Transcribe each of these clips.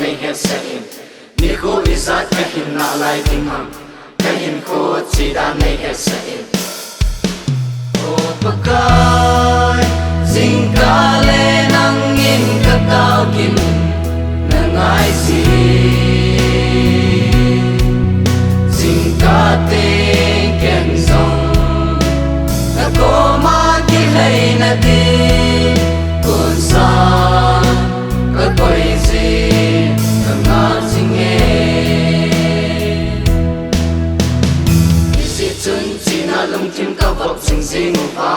nei het sa in ni khu izat ka hin na lai ding ham ka hin khu chi da nei het sa in o pakai jingkah le nang in ka tao kim na ngai si jingkah te ken song na ko ma ki hai na ti kun sa ka koi si ka nga jing e isi chun chi na lung tim ka vop jing jing pa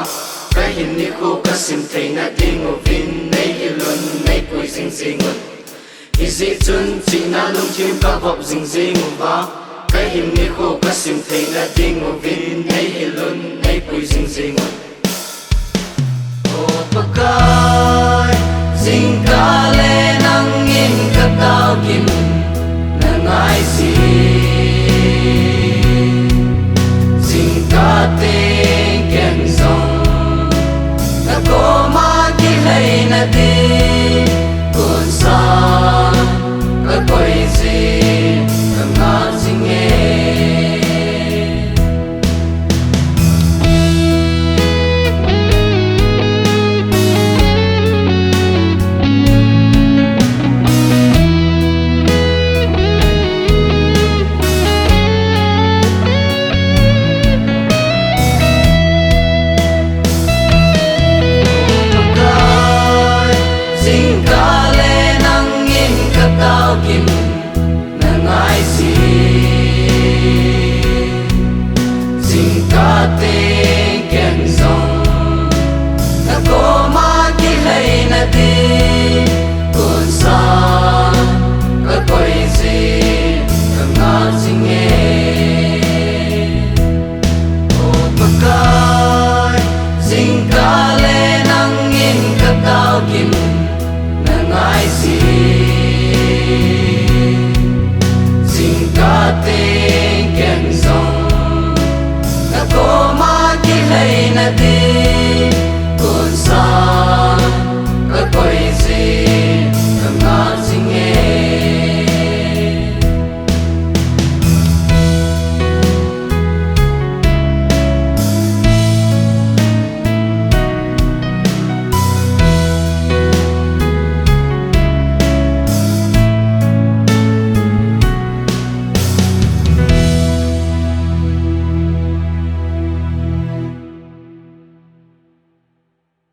ka hin ni khu ka sim thei na ding o vin nei hi lun nei pui jing jing isi chun chi na lung tim ka vop jing jing pa ka hin ni khu ka sim thei na ding o vin nei hi lun nei pui jing jing o pakai jingkah le na